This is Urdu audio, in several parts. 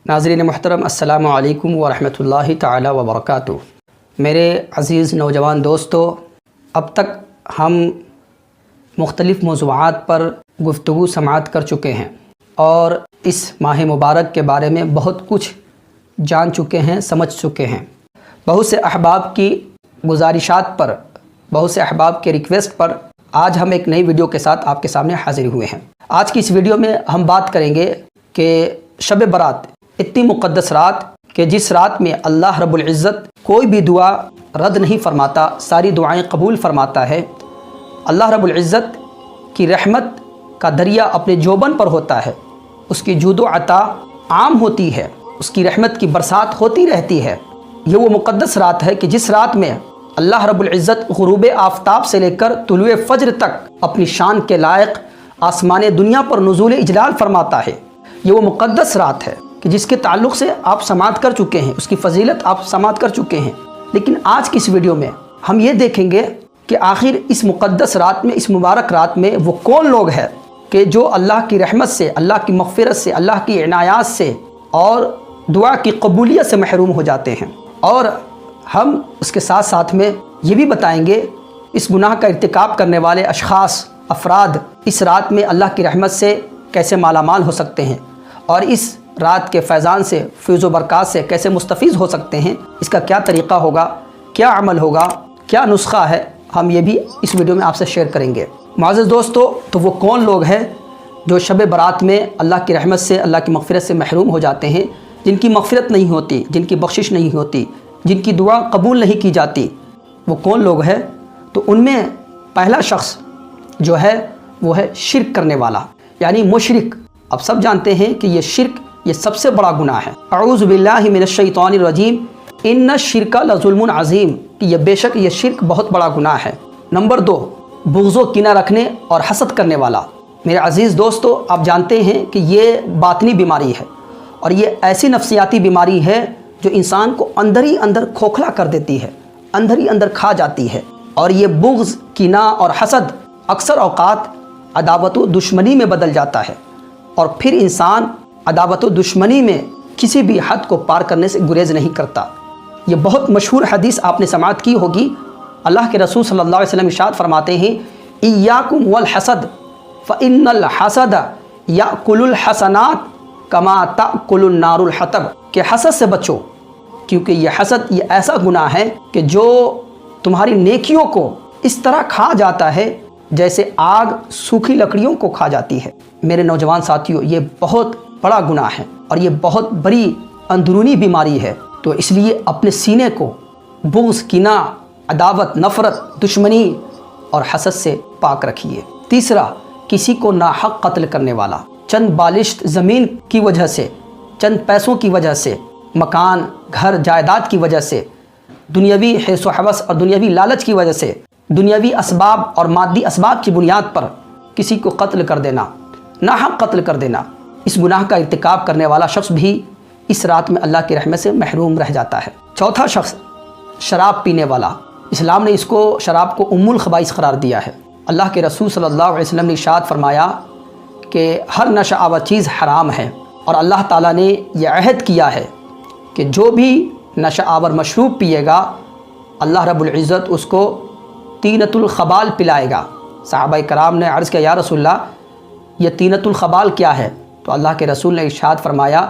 ناظرین محترم السلام علیکم ورحمۃ اللہ تعالی وبرکاتہ۔ میرے عزیز نوجوان دوستو، اب تک ہم مختلف موضوعات پر گفتگو سماعت کر چکے ہیں اور اس ماہ مبارک کے بارے میں بہت کچھ جان چکے ہیں، سمجھ چکے ہیں۔ بہت سے احباب کی گزارشات پر، بہت سے احباب کے ریکویسٹ پر آج ہم ایک نئی ویڈیو کے ساتھ آپ کے سامنے حاضر ہوئے ہیں۔ آج کی اس ویڈیو میں ہم بات کریں گے کہ شب برات اتنی مقدس رات کہ جس رات میں اللہ رب العزت کوئی بھی دعا رد نہیں فرماتا، ساری دعائیں قبول فرماتا ہے۔ اللہ رب العزت کی رحمت کا دریا اپنے جوبن پر ہوتا ہے، اس کی جود و عطا عام ہوتی ہے، اس کی رحمت کی برسات ہوتی رہتی ہے۔ یہ وہ مقدس رات ہے کہ جس رات میں اللہ رب العزت غروب آفتاب سے لے کر طلوع فجر تک اپنی شان کے لائق آسمان دنیا پر نزول اجلال فرماتا ہے۔ یہ وہ مقدس رات ہے کہ جس کے تعلق سے آپ سماعت کر چکے ہیں، اس کی فضیلت آپ سماعت کر چکے ہیں۔ لیکن آج کی اس ویڈیو میں ہم یہ دیکھیں گے کہ آخر اس مقدس رات میں، اس مبارک رات میں وہ کون لوگ ہیں کہ جو اللہ کی رحمت سے، اللہ کی مغفرت سے، اللہ کی عنایات سے اور دعا کی قبولیت سے محروم ہو جاتے ہیں۔ اور ہم اس کے ساتھ ساتھ میں یہ بھی بتائیں گے اس گناہ کا ارتکاب کرنے والے اشخاص، افراد اس رات میں اللہ کی رحمت سے کیسے مالا مال ہو سکتے ہیں اور اس رات کے فیضان سے، فیض و برکات سے کیسے مستفیض ہو سکتے ہیں، اس کا کیا طریقہ ہوگا، کیا عمل ہوگا، کیا نسخہ ہے، ہم یہ بھی اس ویڈیو میں آپ سے شیئر کریں گے۔ معزز دوستو، تو وہ کون لوگ ہیں جو شب برات میں اللہ کی رحمت سے، اللہ کی مغفرت سے محروم ہو جاتے ہیں، جن کی مغفرت نہیں ہوتی، جن کی بخشش نہیں ہوتی، جن کی دعا قبول نہیں کی جاتی؟ وہ کون لوگ ہیں؟ تو ان میں پہلا شخص جو ہے وہ ہے شرک کرنے والا، یعنی مشرک۔ اب سب جانتے ہیں کہ یہ شرک، یہ سب سے بڑا گناہ ہے۔ اعوذ باللہ من الشیطان الرجیم، ان الشرک لظلم عظیم، کہ یہ بے شک یہ شرک بہت بڑا گناہ ہے۔ نمبر 2، بغض و کینہ رکھنے اور حسد کرنے والا۔ میرے عزیز دوستو، آپ جانتے ہیں کہ یہ باطنی بیماری ہے اور یہ ایسی نفسیاتی بیماری ہے جو انسان کو اندر ہی اندر کھوکھلا کر دیتی ہے، اندر ہی اندر کھا جاتی ہے۔ اور یہ بغض، کینہ اور حسد اکثر اوقات عداوت و دشمنی میں بدل جاتا ہے اور پھر انسان عداوت و دشمنی میں کسی بھی حد کو پار کرنے سے گریز نہیں کرتا۔ یہ بہت مشہور حدیث آپ نے سماعت کی ہوگی۔ اللہ کے رسول صلی اللہ علیہ وسلم ارشاد فرماتے ہیں، ایاکم والحسد فإن الحسد یأکل الحسنات کما تأکل النار الحطب، کہ حسد سے بچو، کیونکہ یہ حسد یہ ایسا گناہ ہے کہ جو تمہاری نیکیوں کو اس طرح کھا جاتا ہے جیسے آگ سوکھی لکڑیوں کو کھا جاتی ہے۔ میرے نوجوان ساتھیوں، یہ بہت بڑا گناہ ہے اور یہ بہت بڑی اندرونی بیماری ہے۔ تو اس لیے اپنے سینے کو بغض، کینہ، عداوت، نفرت، دشمنی اور حسد سے پاک رکھیے۔ تیسرا، کسی کو ناحق قتل کرنے والا۔ چند بالشت زمین کی وجہ سے، چند پیسوں کی وجہ سے، مکان، گھر، جائیداد کی وجہ سے، دنیاوی حرص و حوث اور دنیاوی لالچ کی وجہ سے، دنیاوی اسباب اور مادی اسباب کی بنیاد پر کسی کو قتل کر دینا، ناحق قتل کر دینا، اس گناہ کا ارتکاب کرنے والا شخص بھی اس رات میں اللہ کی رحمت سے محروم رہ جاتا ہے۔ چوتھا شخص، شراب پینے والا۔ اسلام نے شراب کو ام الخبائث قرار دیا ہے۔ اللہ کے رسول صلی اللہ علیہ وسلم نے ارشاد فرمایا کہ ہر نشہ آور چیز حرام ہے، اور اللہ تعالیٰ نے یہ عہد کیا ہے کہ جو بھی نشہ آور مشروب پیے گا، اللہ رب العزت اس کو طینۃ الخبال پلائے گا۔ صحابہ کرام نے عرض کیا، یا رسول اللہ، یہ طینۃ الخبال کیا ہے؟ تو اللہ کے رسول نے ارشاد فرمایا،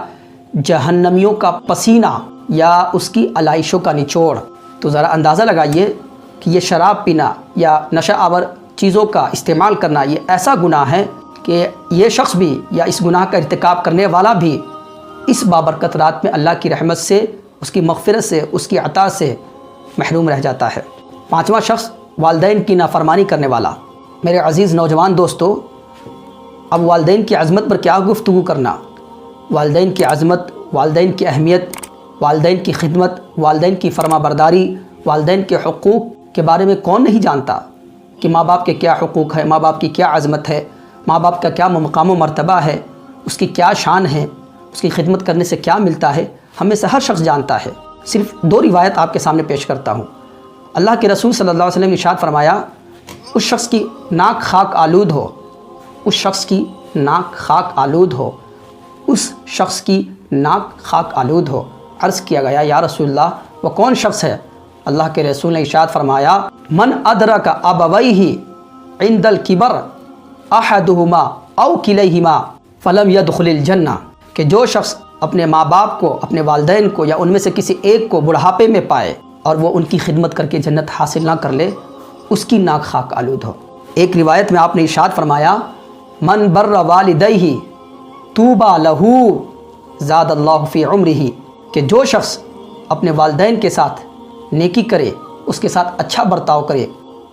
جہنمیوں کا پسینہ یا اس کی علائشوں کا نچوڑ۔ تو ذرا اندازہ لگائیے کہ یہ شراب پینا یا نشہ آور چیزوں کا استعمال کرنا یہ ایسا گناہ ہے کہ یہ شخص بھی یا اس گناہ کا ارتکاب کرنے والا بھی اس بابرکت رات میں اللہ کی رحمت سے، اس کی مغفرت سے، اس کی عطا سے محروم رہ جاتا ہے۔ پانچواں شخص، والدین کی نافرمانی کرنے والا۔ میرے عزیز نوجوان دوستو، اب والدین کی عظمت پر کیا گفتگو کرنا؟ والدین کی عظمت، والدین کی اہمیت، والدین کی خدمت، والدین کی فرما برداری، والدین کے حقوق کے بارے میں کون نہیں جانتا کہ ماں باپ کے کیا حقوق ہے، ماں باپ کی کیا عظمت ہے، ماں باپ کا کیا مقام و مرتبہ ہے، اس کی کیا شان ہے، اس کی خدمت کرنے سے کیا ملتا ہے، ہم میں سے ہر شخص جانتا ہے۔ صرف 2 روایت آپ کے سامنے پیش کرتا ہوں۔ اللہ کے رسول صلی اللہ علیہ وسلم نے ارشاد فرمایا، اس شخص کی ناک خاک آلود ہو، اس شخص کی ناک خاک آلود ہو، اس شخص کی ناک خاک آلود ہو۔ عرض کیا گیا یا رسول اللہ وہ کون شخص ہے؟ اللہ کے رسول نے ارشاد فرمایا من ادرک ابویہ عند الکبر احدہما او کلیہما فلم يدخل الجنہ، کہ جو شخص اپنے ماں باپ کو، اپنے والدین کو یا ان میں سے کسی ایک کو بڑھاپے میں پائے اور وہ ان کی خدمت کر کے جنت حاصل نہ کر لے، اس کی ناک خاک آلود ہو۔ ایک روایت میں آپ نے ارشاد فرمایا من بر والدیہ طوبی لہ زاد اللہ فی عمرہ، کہ جو شخص اپنے والدین کے ساتھ نیکی کرے، اس کے ساتھ اچھا برتاؤ کرے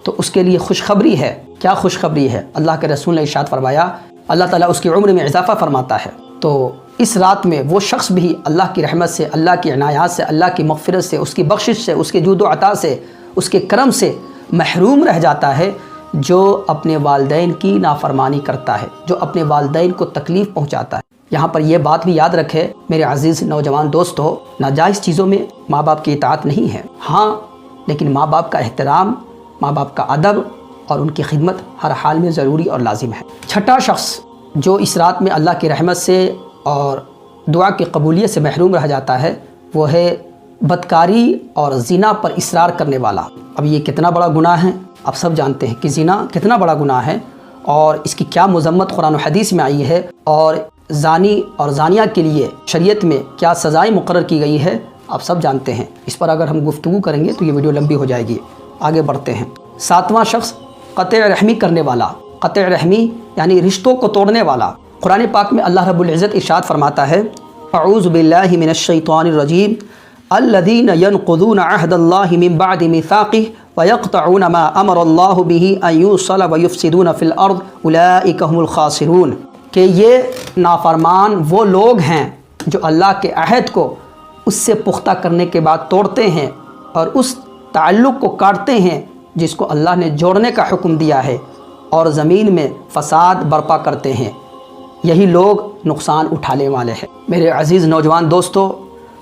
تو اس کے لیے خوشخبری ہے۔ کیا خوشخبری ہے؟ اللہ کے رسول نے ارشاد فرمایا اللہ تعالیٰ اس کی عمر میں اضافہ فرماتا ہے۔ تو اس رات میں وہ شخص بھی اللہ کی رحمت سے، اللہ کی عنایات سے، اللہ کی مغفرت سے، اس کی بخشش سے، اس کے جود و عطا سے، اس کے کرم سے محروم رہ جاتا ہے جو اپنے والدین کی نافرمانی کرتا ہے، جو اپنے والدین کو تکلیف پہنچاتا ہے۔ یہاں پر یہ بات بھی یاد رکھے میرے عزیز نوجوان دوستو، ناجائز چیزوں میں ماں باپ کی اطاعت نہیں ہے، ہاں لیکن ماں باپ کا احترام، ماں باپ کا ادب اور ان کی خدمت ہر حال میں ضروری اور لازم ہے۔ چھٹا شخص جو اس رات میں اللہ کی رحمت سے اور دعا کی قبولیت سے محروم رہ جاتا ہے وہ ہے بدکاری اور زنا پر اصرار کرنے والا۔ اب یہ کتنا بڑا گناہ ہے، آپ سب جانتے ہیں کہ زنا کتنا بڑا گناہ ہے اور اس کی کیا مذمت قرآن و حدیث میں آئی ہے، اور زانی اور زانیہ کے لیے شریعت میں کیا سزائیں مقرر کی گئی ہے، آپ سب جانتے ہیں۔ اس پر اگر ہم گفتگو کریں گے تو یہ ویڈیو لمبی ہو جائے گی، آگے بڑھتے ہیں۔ ساتواں شخص قطع رحمی کرنے والا۔ قطع رحمی یعنی رشتوں کو توڑنے والا۔ قرآن پاک میں اللہ رب العزت ارشاد فرماتا ہے اعوذ باللہ من الشیطان الرجیم الذین ینقضون عہد اللہ من بعد میثاقہ ویقطعون ما امر اللہ بہ ان یوصل ویفسدون فی الارض اولئک هم الخاسرون، کہ یہ نافرمان وہ لوگ ہیں جو اللہ کے عہد کو اس سے پختہ کرنے کے بعد توڑتے ہیں اور اس تعلق کو کاٹتے ہیں جس کو اللہ نے جوڑنے کا حکم دیا ہے، اور زمین میں فساد برپا کرتے ہیں، یہی لوگ نقصان اٹھانے والے ہیں۔ میرے عزیز نوجوان دوستو،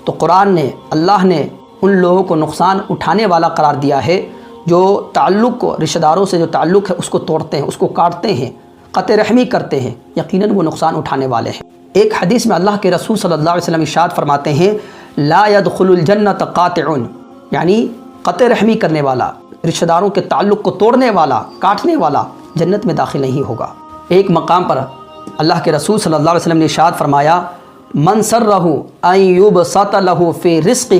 تو قرآن نے، اللہ نے ان لوگوں کو نقصان اٹھانے والا قرار دیا ہے جو تعلق کو، رشتہ داروں سے جو تعلق ہے اس کو توڑتے ہیں، اس کو کاٹتے ہیں، قطع رحمی کرتے ہیں، یقیناً وہ نقصان اٹھانے والے ہیں۔ ایک حدیث میں اللہ کے رسول صلی اللہ علیہ وسلم ارشاد فرماتے ہیں لا يدخل الجنت قاطع، یعنی قطع رحمی کرنے والا، رشتہ داروں کے تعلق کو توڑنے والا، کاٹنے والا جنت میں داخل نہیں ہوگا۔ ایک مقام پر اللہ کے رسول صلی اللہ علیہ وسلم نے ارشاد فرمایا من سرہ ان یبسط لہ فی رزقہ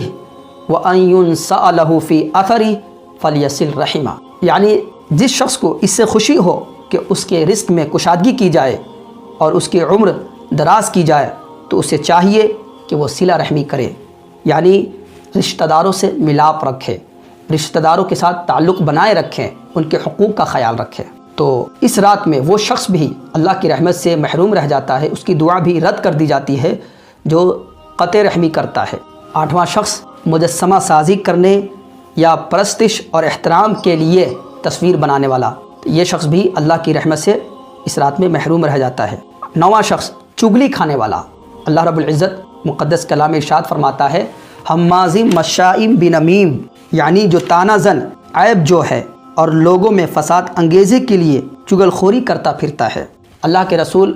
وان ینسأ لہ فی اثرہ فلیصل رحمہ، یعنی جس شخص کو اس سے خوشی ہو کہ اس کے رزق میں کشادگی کی جائے اور اس کی عمر دراز کی جائے تو اسے چاہیے کہ وہ صلہ رحمی کرے، یعنی رشتہ داروں سے ملاپ رکھے، رشتہ داروں کے ساتھ تعلق بنائے رکھیں، ان کے حقوق کا خیال رکھیں۔ تو اس رات میں وہ شخص بھی اللہ کی رحمت سے محروم رہ جاتا ہے، اس کی دعا بھی رد کر دی جاتی ہے جو قطع رحمی کرتا ہے۔ آٹھواں شخص مجسمہ سازی کرنے یا پرستش اور احترام کے لیے تصویر بنانے والا، یہ شخص بھی اللہ کی رحمت سے اس رات میں محروم رہ جاتا ہے۔ نواں شخص چغلی کھانے والا۔ اللہ رب العزت مقدس کلام ارشاد فرماتا ہے حماز مشاء بنمیم، یعنی جو تانا زن، عیب جو ہے اور لوگوں میں فساد انگیزی کے لیے چغل خوری کرتا پھرتا ہے۔ اللہ کے رسول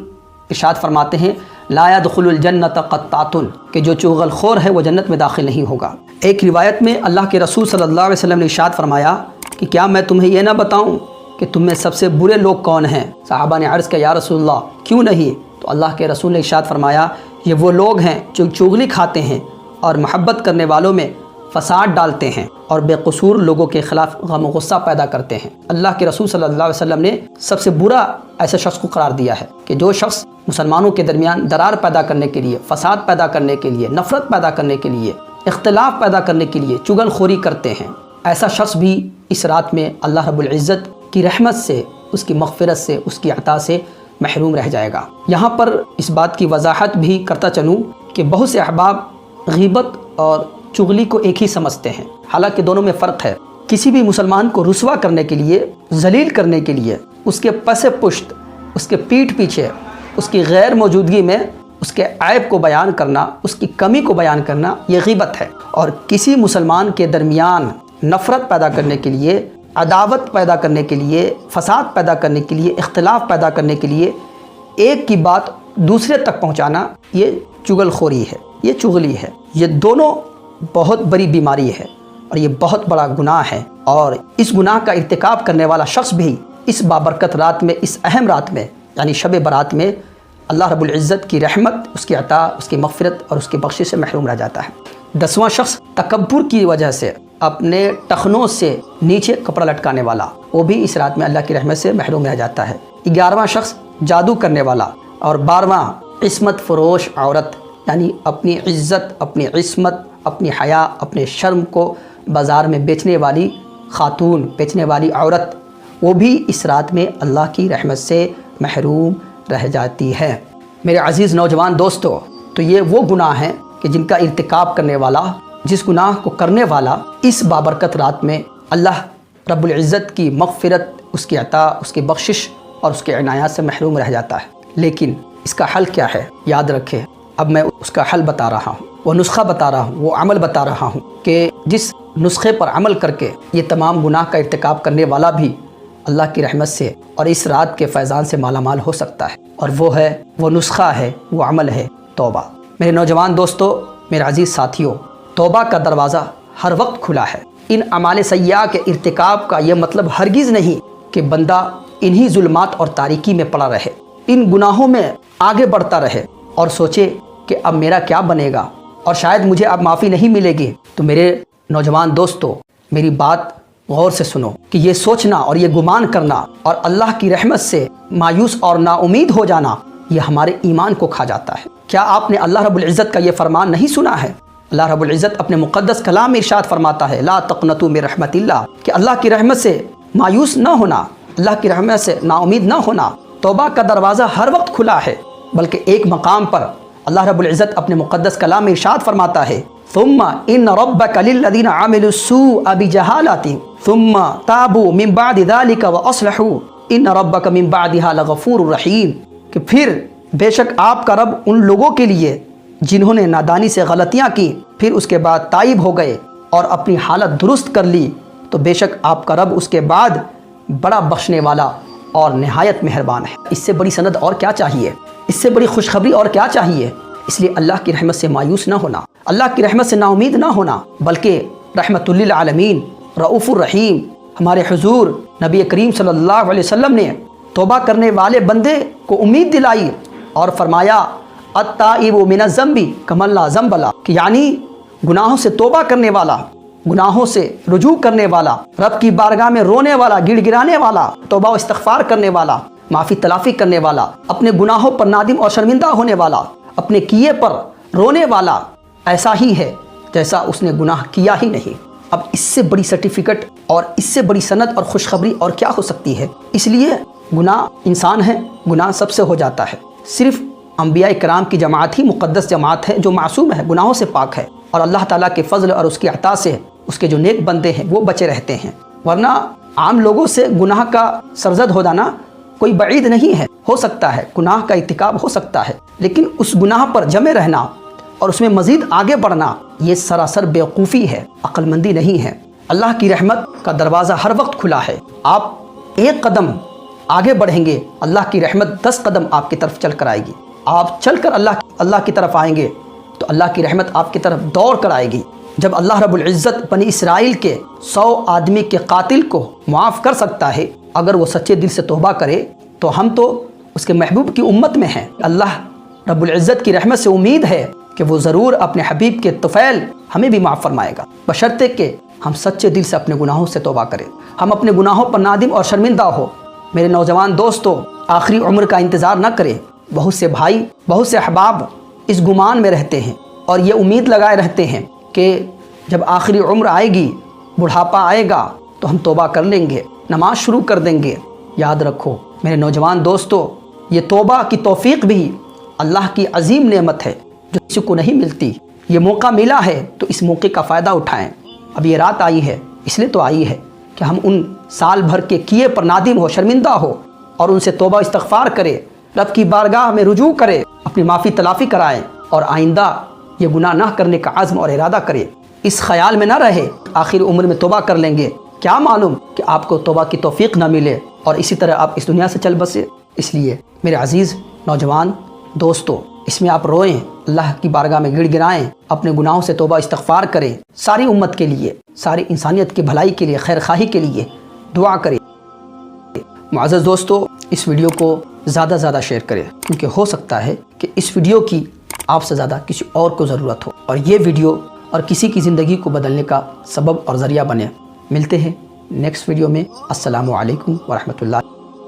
ارشاد فرماتے ہیں لا يدخل الجنت قطات، کہ جو چغل خور ہے وہ جنت میں داخل نہیں ہوگا۔ ایک روایت میں اللہ کے رسول صلی اللہ علیہ وسلم نے ارشاد فرمایا کہ کیا میں تمہیں یہ نہ بتاؤں کہ تم میں سب سے برے لوگ کون ہیں؟ صحابہ نے عرض کیا یا رسول اللہ کیوں نہیں؟ تو اللہ کے رسول نے ارشاد فرمایا یہ وہ لوگ ہیں جو چغلی کھاتے ہیں اور محبت کرنے والوں میں فساد ڈالتے ہیں اور بے قصور لوگوں کے خلاف غم و غصہ پیدا کرتے ہیں۔ اللہ کے رسول صلی اللہ علیہ وسلم نے سب سے برا ایسے شخص کو قرار دیا ہے کہ جو شخص مسلمانوں کے درمیان درار پیدا کرنے کے لیے، فساد پیدا کرنے کے لیے، نفرت پیدا کرنے کے لیے، اختلاف پیدا کرنے کے لیے چغل خوری کرتے ہیں، ایسا شخص بھی اس رات میں اللہ رب العزت کی رحمت سے، اس کی مغفرت سے، اس کی عطا سے محروم رہ جائے گا۔ یہاں پر اس بات کی وضاحت بھی کرتا چلوں کہ بہت سے احباب غیبت اور چغلی کو ایک ہی سمجھتے ہیں، حالانکہ دونوں میں فرق ہے۔ کسی بھی مسلمان کو رسوا کرنے کے لیے، ذلیل کرنے کے لیے، اس کے پس پشت، اس کے پیٹھ پیچھے، اس کی غیر موجودگی میں اس کے عیب کو بیان کرنا، اس کی کمی کو بیان کرنا، یہ غیبت ہے۔ اور کسی مسلمان کے درمیان نفرت پیدا کرنے کے لیے، عداوت پیدا کرنے کے لیے، فساد پیدا کرنے کے لیے، اختلاف پیدا کرنے کے لیے ایک کی بات دوسرے تک پہنچانا یہ چغل خوری ہے، یہ چغلی ہے، یہ دونوں بہت بڑی بیماری ہے اور یہ بہت بڑا گناہ ہے۔ اور اس گناہ کا ارتکاب کرنے والا شخص بھی اس بابرکت رات میں، اس اہم رات میں یعنی شب برات میں اللہ رب العزت کی رحمت، اس کی عطا، اس کی مغفرت اور اس کی بخشش سے محروم رہ جاتا ہے۔ 10واں شخص تکبر کی وجہ سے اپنے ٹخنوں سے نیچے کپڑا لٹکانے والا، وہ بھی اس رات میں اللہ کی رحمت سے محروم رہ جاتا ہے۔ 11واں شخص جادو کرنے والا، اور 12واں عصمت فروش عورت، یعنی اپنی عزت، اپنی عصمت، اپنی حیا، اپنے شرم کو بازار میں بیچنے والی خاتون، بیچنے والی عورت، وہ بھی اس رات میں اللہ کی رحمت سے محروم رہ جاتی ہے۔ میرے عزیز نوجوان دوستو، تو یہ وہ گناہ ہیں کہ جن کا ارتکاب کرنے والا، جس گناہ کو کرنے والا اس بابرکت رات میں اللہ رب العزت کی مغفرت، اس کی عطا، اس کی بخشش اور اس کے عنایات سے محروم رہ جاتا ہے۔ لیکن اس کا حل کیا ہے؟ یاد رکھیں، اب میں اس کا حل بتا رہا ہوں، وہ نسخہ بتا رہا ہوں، وہ عمل بتا رہا ہوں کہ جس نسخے پر عمل کر کے یہ تمام گناہ کا ارتکاب کرنے والا بھی اللہ کی رحمت سے اور اس رات کے فیضان سے مالا مال ہو سکتا ہے، اور وہ نسخہ ہے، وہ عمل ہے توبہ۔ میرے نوجوان دوستو، میرے عزیز ساتھیوں، توبہ کا دروازہ ہر وقت کھلا ہے۔ ان اعمال سیئہ کے ارتکاب کا یہ مطلب ہرگز نہیں کہ بندہ انہی ظلمات اور تاریکی میں پڑا رہے، ان گناہوں میں آگے بڑھتا رہے اور سوچے کہ اب میرا کیا بنے گا اور شاید مجھے اب معافی نہیں ملے گی۔ تو میرے نوجوان دوستو، میری بات غور سے سنو کہ یہ سوچنا اور یہ گمان کرنا اور اللہ کی رحمت سے مایوس اور نا امید ہو جانا، یہ ہمارے ایمان کو کھا جاتا ہے۔ کیا آپ نے اللہ رب العزت کا یہ فرمان نہیں سنا ہے؟ اللہ رب العزت اپنے مقدس کلام میں ارشاد فرماتا ہے، لا تقنطوا من رحمت اللہ، کہ اللہ کی رحمت سے مایوس نہ ہونا، اللہ کی رحمت سے نا امید نہ ہونا۔ توبہ کا دروازہ ہر وقت کھلا ہے، بلکہ ایک مقام پر اللہ رب العزت اپنے مقدس کلام میں ارشاد فرماتا ہے، ثم ان ربک للذین عملوا السوء بجہالۃ ثم تابوا من بعد ذلک واصلحوا ان ربک من بعدها لغفور رحیم، کہ پھر بے شک آپ کا رب ان لوگوں کے لیے جنہوں نے نادانی سے غلطیاں کی، پھر اس کے بعد تائب ہو گئے اور اپنی حالت درست کر لی، تو بے شک آپ کا رب اس کے بعد بڑا بخشنے والا اور نہایت مہربان ہے۔ اس سے بڑی سند اور کیا چاہیے؟ اس سے بڑی خوشخبری اور کیا چاہیے؟ اس لیے اللہ کی رحمت سے مایوس نہ ہونا، اللہ کی رحمت سے نا امید نہ ہونا، بلکہ رحمت للعالمین، رؤوف الرحیم، ہمارے حضور نبی کریم صلی اللہ علیہ وسلم نے توبہ کرنے والے بندے کو امید دلائی اور فرمایا، التائب من الذنب کمن لا ذنب لہ، کہ یعنی گناہوں سے توبہ کرنے والا، گناہوں سے رجوع کرنے والا، رب کی بارگاہ میں رونے والا، گڑ گڑانے والا، توبہ و استغفار کرنے والا، معافی تلافی کرنے والا، اپنے گناہوں پر نادم اور شرمندہ ہونے والا، اپنے کیے پر رونے والا، ایسا ہی ہے جیسا اس نے گناہ کیا ہی نہیں۔ اب اس سے بڑی سرٹیفکیٹ اور اس سے بڑی سند اور خوشخبری اور کیا ہو سکتی ہے؟ اس لیے گناہ انسان ہے، گناہ سب سے ہو جاتا ہے، صرف انبیاء کرام کی جماعت ہی مقدس جماعت ہے جو معصوم ہے، گناہوں سے پاک ہے، اور اللہ تعالیٰ کے فضل اور اس کی عطا سے اس کے جو نیک بندے ہیں وہ بچے رہتے ہیں۔ ورنہ عام لوگوں سے گناہ کا سرزد ہو جانا کوئی بعید نہیں ہے، ہو سکتا ہے، گناہ کا ارتکاب ہو سکتا ہے، لیکن اس گناہ پر جمے رہنا اور اس میں مزید آگے بڑھنا یہ سراسر بیوقوفی ہے، عقل مندی نہیں ہے۔ اللہ کی رحمت کا دروازہ ہر وقت کھلا ہے، آپ ایک قدم آگے بڑھیں گے، اللہ کی رحمت 10 قدم آپ کی طرف چل کر آئے گی، آپ چل کر اللہ کی طرف آئیں گے تو اللہ کی رحمت آپ کی طرف دوڑ کر آئے گی۔ جب اللہ رب العزت بنی اسرائیل کے 100 آدمی کے قاتل کو معاف کر سکتا ہے اگر وہ سچے دل سے توبہ کرے، تو ہم تو اس کے محبوب کی امت میں ہیں۔ اللہ رب العزت کی رحمت سے امید ہے کہ وہ ضرور اپنے حبیب کے طفیل ہمیں بھی معاف فرمائے گا، بشرطے کہ ہم سچے دل سے اپنے گناہوں سے توبہ کریں، ہم اپنے گناہوں پر نادم اور شرمندہ ہو۔ میرے نوجوان دوستو، آخری عمر کا انتظار نہ کریں۔ بہت سے بھائی، بہت سے احباب اس گمان میں رہتے ہیں اور یہ امید لگائے رہتے ہیں کہ جب آخری عمر آئے گی، بڑھاپا آئے گا تو ہم توبہ کر لیں گے، نماز شروع کر دیں گے۔ یاد رکھو میرے نوجوان دوستو، یہ توبہ کی توفیق بھی اللہ کی عظیم نعمت ہے جو کسی کو نہیں ملتی۔ یہ موقع ملا ہے تو اس موقع کا فائدہ اٹھائیں۔ اب یہ رات آئی ہے، اس لیے تو آئی ہے کہ ہم ان سال بھر کے کیے پر نادم ہو، شرمندہ ہو اور ان سے توبہ استغفار کرے، رب کی بارگاہ میں رجوع کرے، اپنی معافی تلافی کرائیں اور آئندہ یہ گناہ نہ کرنے کا عزم اور ارادہ کرے۔ اس خیال میں نہ رہے آخر عمر میں توبہ کر لیں گے، کیا معلوم کہ آپ کو توبہ کی توفیق نہ ملے اور اسی طرح آپ اس دنیا سے چل بسے۔ اس لیے میرے عزیز نوجوان دوستو اس میں آپ روئیں، اللہ کی بارگاہ میں گڑ گڑائیں، اپنے گناہوں سے توبہ استغفار کریں، ساری امت کے لیے، ساری انسانیت کی بھلائی کے لیے، خیر خواہی کے لیے دعا کریں۔ معزز دوستو اس ویڈیو کو زیادہ سے زیادہ شیئر کریں، کیونکہ ہو سکتا ہے کہ اس ویڈیو کی آپ سے زیادہ کسی اور کو ضرورت ہو اور یہ ویڈیو اور کسی کی زندگی کو بدلنے کا سبب اور ذریعہ بنے۔ ملتے ہیں نیکسٹ ویڈیو میں۔ السلام علیکم ورحمۃ اللہ۔